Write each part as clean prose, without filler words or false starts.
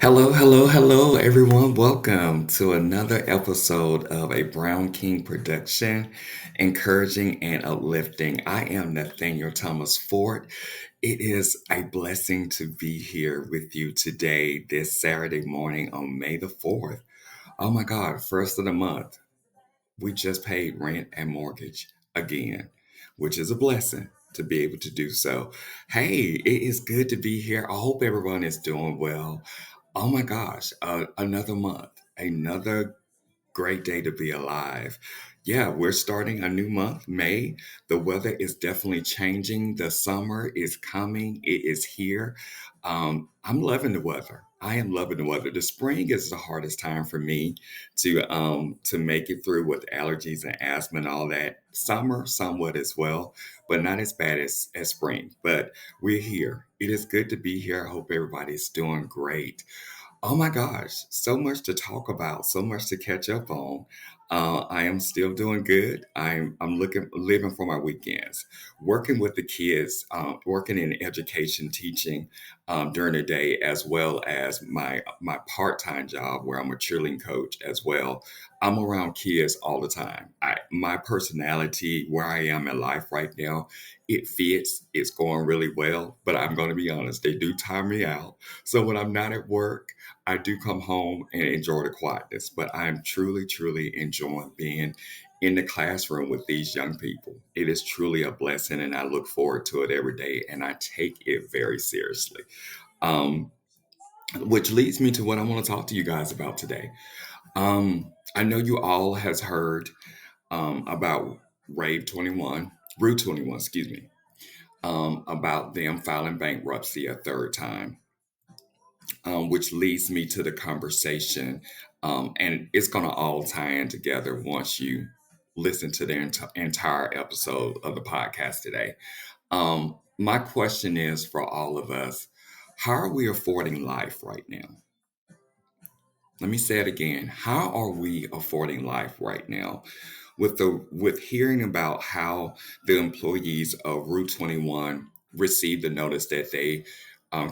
Hello, hello, hello, everyone. Welcome to another episode of a Brown King production, encouraging and uplifting. I am Nathaniel Thomas Ford. It is a blessing to be here with you today, this Saturday morning on May the 4th. Oh my God, first of the month. We just paid rent and mortgage again, which is a blessing to be able to do so. Hey, it is good to be here. I hope everyone is doing well. Oh my gosh, another month, another great day to be alive. Yeah, we're starting a new month, May. The weather is definitely changing. The summer is coming, it is here. I'm loving the weather. I am loving the weather. The spring is the hardest time for me to make it through with allergies and asthma and all that. Summer, somewhat as well, but not as bad as spring. But we're here. It is good to be here. I hope everybody's doing great. Oh my gosh, so much to talk about, so much to catch up on. I am still doing good. I'm looking living for my weekends, working with the kids, working in education, teaching during the day, as well as my part time job where I'm a cheerleading coach as well. I'm around kids all the time. My personality, where I am in life right now, it fits. It's going really well, but I'm going to be honest, they do tire me out. So when I'm not at work, I do come home and enjoy the quietness, but I am truly, truly enjoying being in the classroom with these young people. It is truly a blessing, and I look forward to it every day, and I take it very seriously. Um, which leads me to what I want to talk to you guys about today. I know you all has heard about Rave 21, Rue 21, excuse me, about them filing bankruptcy a third time, which leads me to the conversation. And it's going to all tie in together once you listen to the entire episode of the podcast today. My question is for all of us: how are we affording life right now? Let me say it again. How are we affording life right now? With hearing about how the employees of Route 21 received the notice that they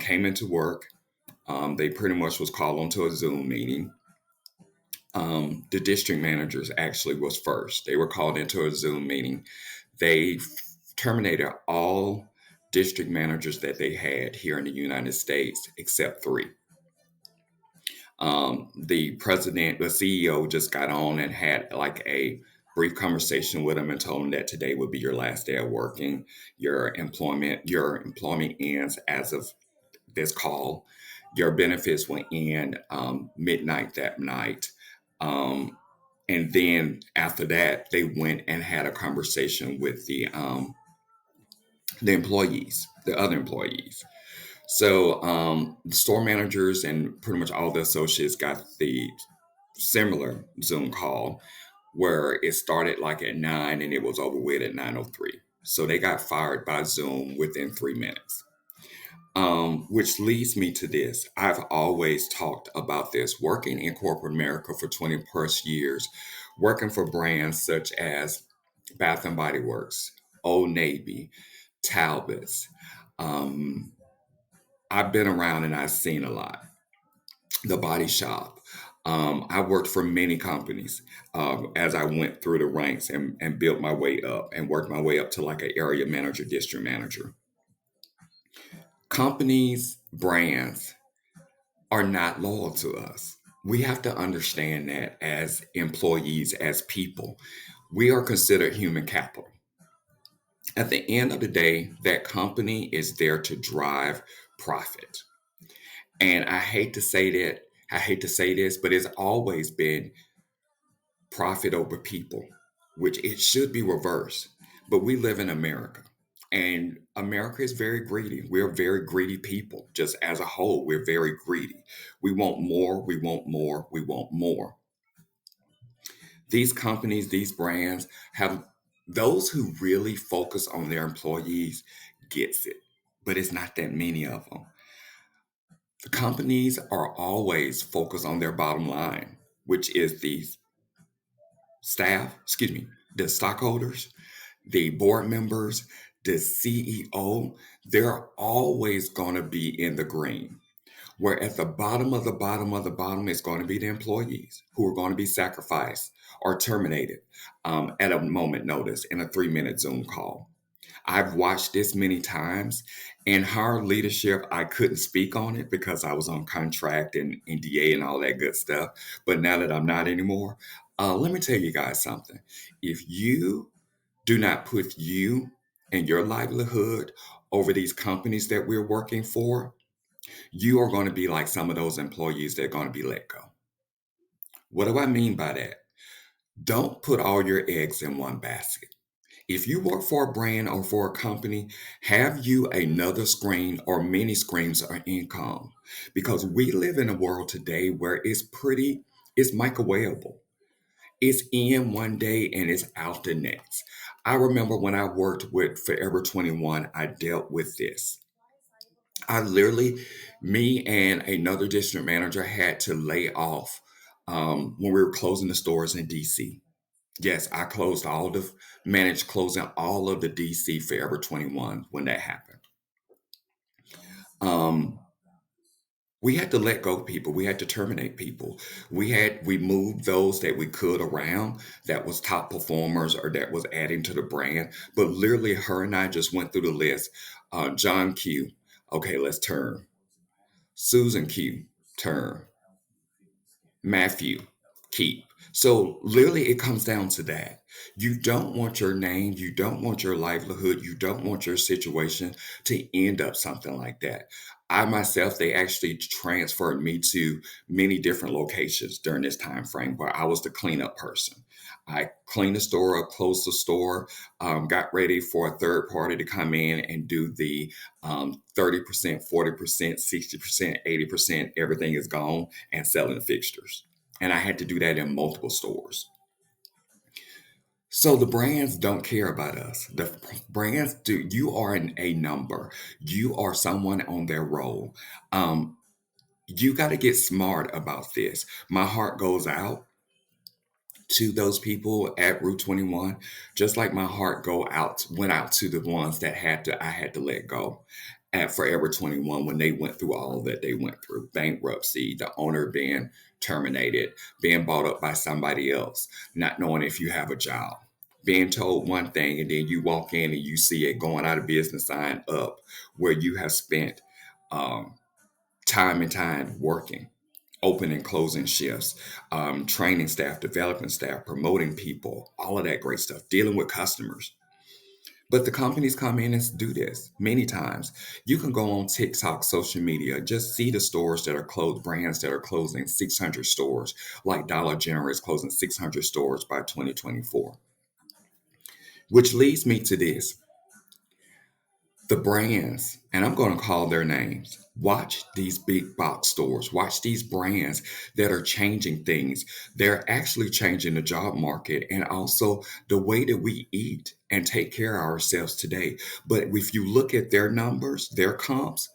came into work. They pretty much was called onto a Zoom meeting. The district managers actually was first. They were called into a Zoom meeting. They terminated all district managers that they had here in the United States except three. The president, the CEO, just got on and had like a brief conversation with him and told him that today would be your last day of working. Your employment ends as of this call. Your benefits will end midnight that night. Um, and then after that, they went and had a conversation with the employees, the other employees. So the store managers and pretty much all the associates got the similar Zoom call where it started like at 9 and it was over with at 9:03. So they got fired by Zoom within 3 minutes. Which leads me to this. I've always talked about this working in corporate America for 20 plus years, working for brands such as Bath and Body Works, Old Navy, Talbot's. Um, I've been around and I've seen a lot. The Body Shop. I worked for many companies as I went through the ranks and built my way up and worked my way up to like an area manager, district manager. Companies, brands are not loyal to us. We have to understand that as employees, as people, we are considered human capital. At the end of the day, that company is there to drive profit. And I hate to say that, I hate to say this, but it's always been profit over people, which it should be reversed. But we live in America, and America is very greedy. We're very greedy people, just as a whole. We're very greedy. We want more, we want more, we want more. These companies, these brands have those who really focus on their employees gets it, but it's not that many of them. The companies are always focused on their bottom line, which is the staff, excuse me, the stockholders, the board members, the CEO. They're always going to be in the green. where at the bottom of the bottom of the bottom is going to be the employees who are going to be sacrificed or terminated at a moment notice in a 3 minute Zoom call. I've watched this many times. In her leadership, I couldn't speak on it because I was on contract and NDA and all that good stuff. But now that I'm not anymore, let me tell you guys something. If you do not put you and your livelihood over these companies that we're working for, you are going to be like some of those employees that are going to be let go. What do I mean by that? Don't put all your eggs in one basket. If you work for a brand or for a company, have you another screen or many screens of income? Because we live in a world today where it's microwavable. It's in one day and it's out the next. I remember when I worked with Forever 21, I dealt with this. I literally, me and another district manager had to lay off when we were closing the stores in DC. Yes, I managed closing all of the DC Forever 21 when that happened. Um, we had to let go of people. We had to terminate people. We moved those that we could around that was top performers or that was adding to the brand. But literally, her and I just went through the list. John Q. Okay, let's turn. Susan Q. Turn. Matthew, keep. So literally, it comes down to that. You don't want your name, you don't want your livelihood, you don't want your situation to end up something like that. I myself, they actually transferred me to many different locations during this time frame where I was the cleanup person. I cleaned the store up, closed the store, got ready for a third party to come in and do the 30%, 40%, 60%, 80%, everything is gone and selling fixtures. And I had to do that in multiple stores. So the brands don't care about us. The brands do. You are a number. You are someone on their roll. Um, you got to get smart about this. My heart goes out to those people at Route 21, just like my heart go out went out to the ones that I had to let go at Forever 21 when they went through all that they went through. Bankruptcy, the owner being terminated, being bought up by somebody else, not knowing if you have a job. Being told one thing and then you walk in and you see it going out of business sign up where you have spent um, time and time working, open and closing shifts, training staff, developing staff, promoting people, all of that great stuff, dealing with customers. But the companies come in and do this many times. You can go on TikTok, social media, just see the stores that are closed, brands that are closing 600 stores, like Dollar General is closing 600 stores by 2024. Which leads me to this. The brands, and I'm going to call their names. Watch these big box stores, watch these brands that are changing things. They're actually changing the job market and also the way that we eat and take care of ourselves today. But if you look at their numbers, their comps,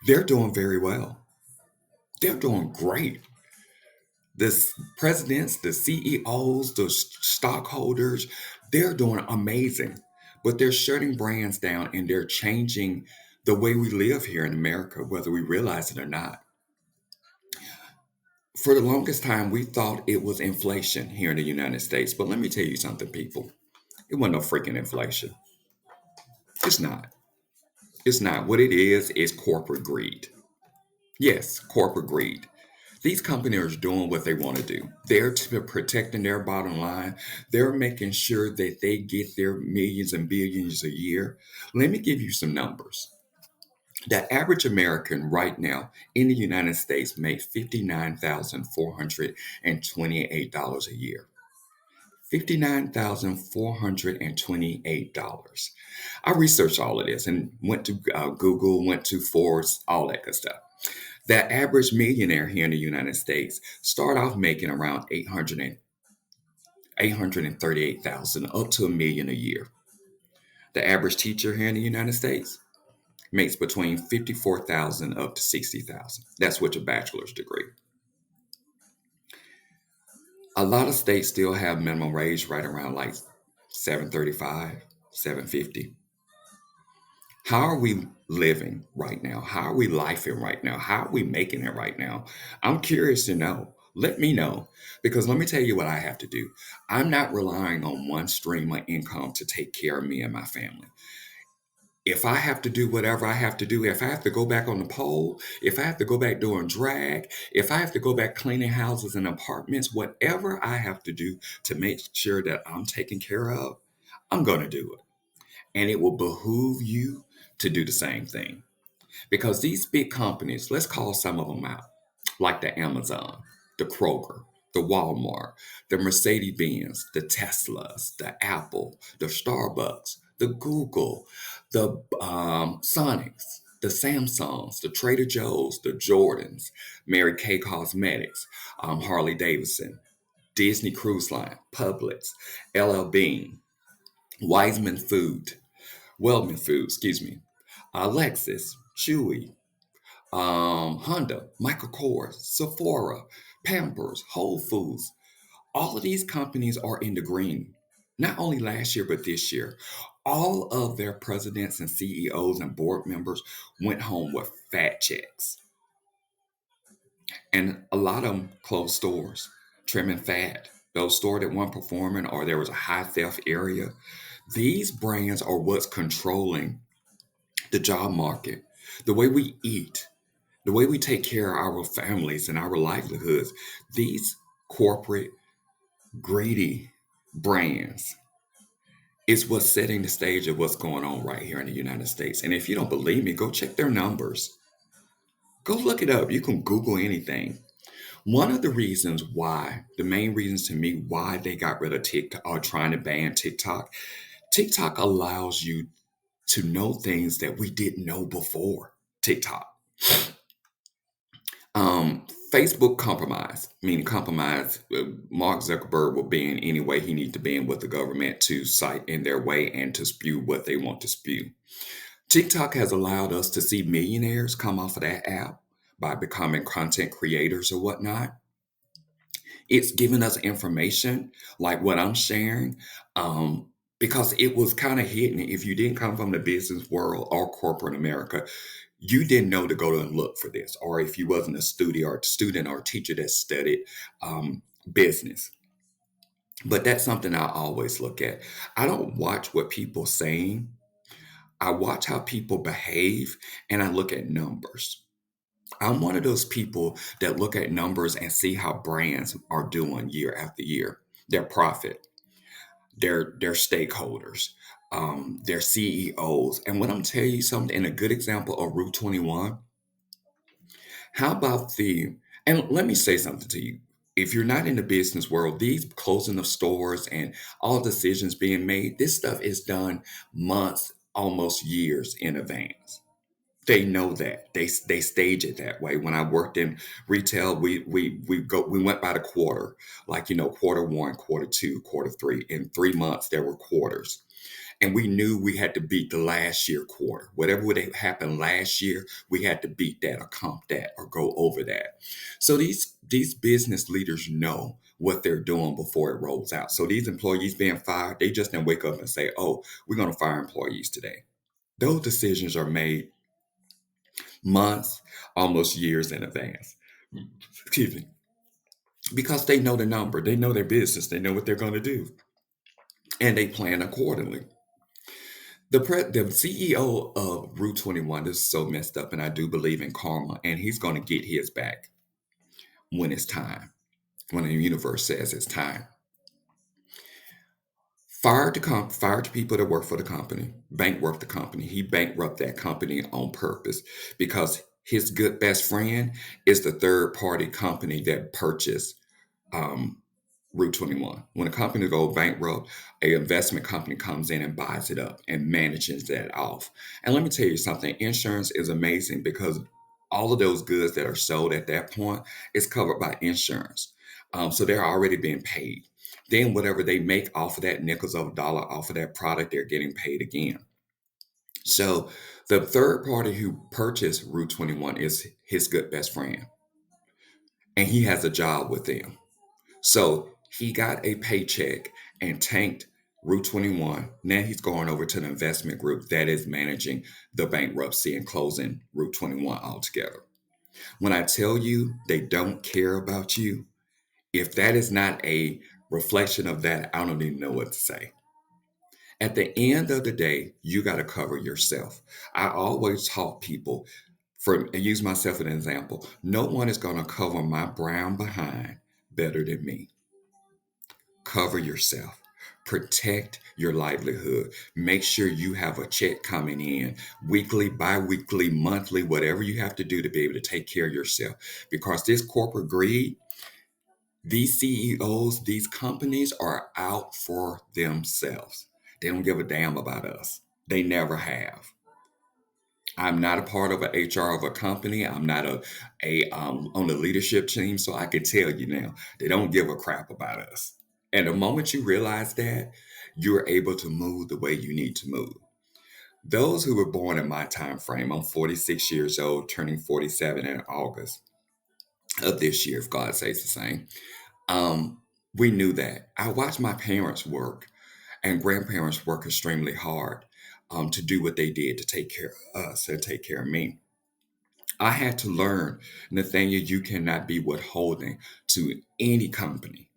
they're doing very well. They're doing great. Presidents, the CEOs, the stockholders, they're doing amazing. But they're shutting brands down and they're changing the way we live here in America, whether we realize it or not. For the longest time, we thought it was inflation here in the United States. But let me tell you something, people. It wasn't no freaking inflation. It's not. It's not. What it is corporate greed. Yes, corporate greed. These companies are doing what they want to do. They're protecting their bottom line. They're making sure that they get their millions and billions a year. Let me give you some numbers. The average American right now in the United States makes $59,428 a year. $59,428. I researched all of this and went to Google, went to Forbes, all that good stuff. That average millionaire here in the United States start off making around 838,000 up to a million a year. The average teacher here in the United States makes between 54,000 up to 60,000. That's with a bachelor's degree. A lot of states still have minimum wage right around like 735, 750. How are we living right now? How are we lifing right now? How are we making it right now? I'm curious to know. Let me know. Because let me tell you what I have to do. I'm not relying on one stream of income to take care of me and my family. If I have to do whatever I have to do, if I have to go back on the pole, if I have to go back doing drag, if I have to go back cleaning houses and apartments, whatever I have to do to make sure that I'm taken care of, I'm going to do it. And it will behoove you to do the same thing. Because these big companies, let's call some of them out, like the Amazon, the Kroger, the Walmart, the Mercedes Benz, the Teslas, the Apple, the Starbucks, the Google, the Sonics, the Samsungs, the Trader Joe's, the Jordans, Mary Kay Cosmetics, Harley Davidson, Disney Cruise Line, Publix, LL Bean, Wiseman Food, Wellman Food, excuse me, Lexus, Chewy, Honda, Michael Kors, Sephora, Pampers, Whole Foods. All of these companies are in the green. Not only last year, but this year. All of their presidents and CEOs and board members went home with fat checks. And a lot of them closed stores, trimming fat. Those stores that weren't performing or there was a high theft area. These brands are what's controlling the job market, the way we eat, the way we take care of our families and our livelihoods. These corporate greedy brands is what's setting the stage of what's going on right here in the United States. And if you don't believe me, go check their numbers. Go look it up. You can Google anything. One of the reasons why, the main reasons to me why they got rid of TikTok or trying to ban TikTok, TikTok allows you to know things that we didn't know before TikTok. Facebook compromise, meaning compromise. Mark Zuckerberg will be in any way he needs to be in with the government to cite in their way and to spew what they want to spew. TikTok has allowed us to see millionaires come off of that app by becoming content creators or whatnot. It's given us information like what I'm sharing, because it was kind of hidden. If you didn't come from the business world or corporate America, you didn't know to go and look for this. Or if you wasn't a student or teacher that studied business. But that's something I always look at. I don't watch what people saying. I watch how people behave and I look at numbers. I'm one of those people that look at numbers and see how brands are doing year after year, their profit, their stakeholders, their CEOs. And when I'm telling you something, and a good example of Route 21, how about and let me say something to you. If you're not in the business world, these closing of stores and all decisions being made, this stuff is done months, almost years in advance. They know that they stage it that way. When I worked in retail, we went by the quarter, like quarter one, quarter two, quarter three. In 3 months, there were quarters, and we knew we had to beat the last year quarter. Whatever would have happened last year, we had to beat that or comp that or go over that. So these business leaders know what they're doing before it rolls out. So these employees being fired, they just didn't wake up and say, "Oh, we're going to fire employees today." Those decisions are made months, almost years in advance. Excuse me. Because they know the number, they know their business, they know what they're going to do, and they plan accordingly. The CEO of Route 21, this is so messed up, and I do believe in karma, and he's going to get his back when it's time, when the universe says it's time. Fired the people that work for the company, bankrupt the company. He bankrupted that company on purpose because his good best friend is the third party company that purchased um, Route 21. When a company goes bankrupt, a investment company comes in and buys it up and manages that off. And let me tell you something, insurance is amazing because all of those goods that are sold at that point is covered by insurance. So they're already being paid. Then whatever they make off of that nickels of a dollar off of that product, they're getting paid again. So the third party who purchased Route 21 is his good best friend, and he has a job with them. So he got a paycheck and tanked Route 21. Now he's going over to the investment group that is managing the bankruptcy and closing Route 21 altogether. When I tell you they don't care about you, if that is not a reflection of that, I don't even know what to say. At the end of the day, you got to cover yourself. I always taught people, for use myself as an example, no one is going to cover my brown behind better than me. Cover yourself. Protect your livelihood. Make sure you have a check coming in weekly, bi weekly, monthly, whatever you have to do to be able to take care of yourself. Because this corporate greed, these CEOs, these companies are out for themselves. They don't give a damn about us. They never have. I'm not a part of an HR of a company. I'm not a on the leadership team, so I can tell you now they don't give a crap about us. And the moment you realize that, you're able to move the way you need to move. Those who were born in my time frame, I'm 46 years old, turning 47 in August of this year, if God says the same. Um, we knew that. I watched my parents work and grandparents work extremely hard to do what they did to take care of us and take care of me. I had to learn, Nathaniel, you cannot be withholding to any company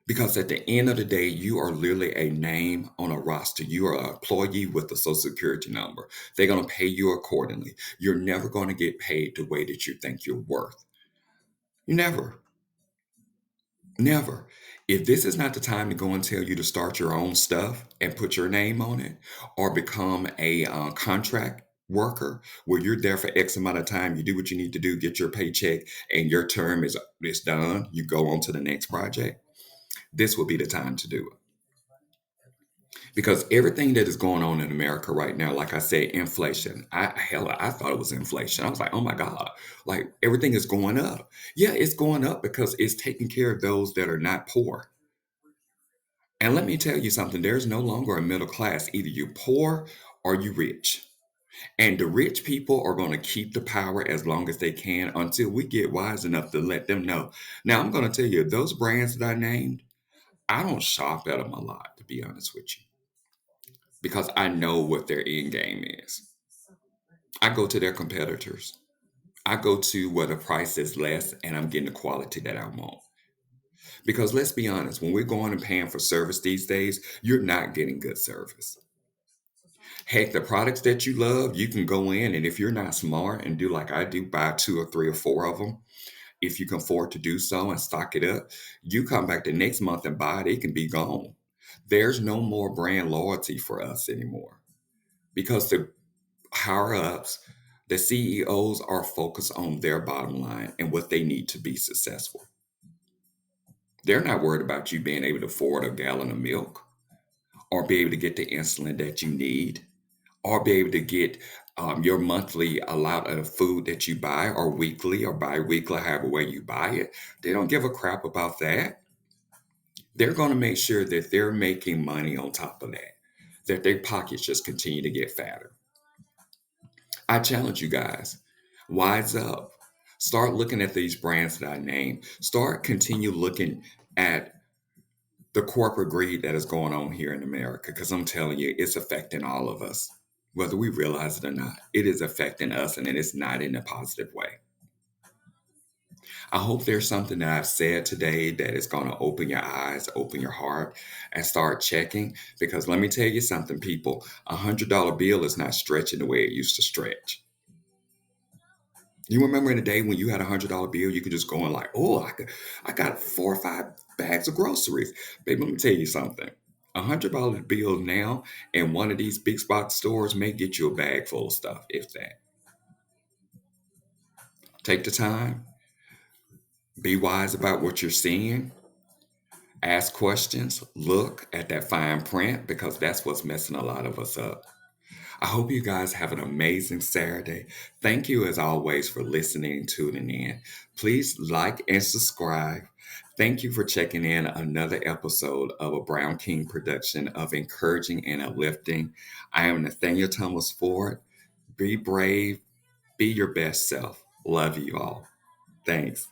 because at the end of the day, you are literally a name on a roster. You are an employee with a social security number. They're going to pay you accordingly. You're never going to get paid the way that you think you're worth. Never. Never. If this is not the time to go and tell you to start your own stuff and put your name on it or become a contract worker where you're there for X amount of time, you do what you need to do, get your paycheck, and your term is done, you go on to the next project, this will be the time to do it. Because everything that is going on in America right now, like I said, inflation. I thought it was inflation. I was like, oh my God, like everything is going up. Yeah, it's going up because it's taking care of those that are not poor. And let me tell you something, there's no longer a middle class. Either you're poor or you rich. And the rich people are going to keep the power as long as they can until we get wise enough to let them know. Now, I'm going to tell you, those brands that I named, I don't shop at them a lot, to be honest with you, because I know what their end game is. I go to their competitors. I go to where the price is less and I'm getting the quality that I want. Because let's be honest, when we're going and paying for service these days, you're not getting good service. Heck, the products that you love, you can go in and if you're not smart and do like I do, buy two or three or four of them. If you can afford to do so and stock it up, you come back the next month and buy it, it can be gone. There's no more brand loyalty for us anymore because the higher ups, the CEOs are focused on their bottom line and what they need to be successful. They're not worried about you being able to afford a gallon of milk or be able to get the insulin that you need or be able to get your monthly allowed of food that you buy or weekly or bi-weekly, however way you buy it. They don't give a crap about that. They're going to make sure that they're making money on top of that, that their pockets just continue to get fatter. I challenge you guys, wise up. Start looking at these brands that I named. Start continue looking at the corporate greed that is going on here in America because I'm telling you, it's affecting all of us. Whether we realize it or not, it is affecting us and it is not in a positive way. I hope there's something that I've said today that is going to open your eyes, open your heart, and start checking. Because let me tell you something, people, $100 bill is not stretching the way it used to stretch. You remember in the day when you had $100 bill, you could just go and like, oh, I got 4 or 5 bags of groceries. Baby, let me tell you something. $100 bill now in one of these big spot stores may get you a bag full of stuff, if that. Take the time, be wise about what you're seeing, ask questions, look at that fine print because that's what's messing a lot of us up. I hope you guys have an amazing Saturday. Thank you, as always, for listening and tuning in. Please like and subscribe. Thank you for checking in another episode of a Brown King production of Encouraging and Uplifting. I am Nathaniel Thomas Ford. Be brave, be your best self. Love you all. Thanks.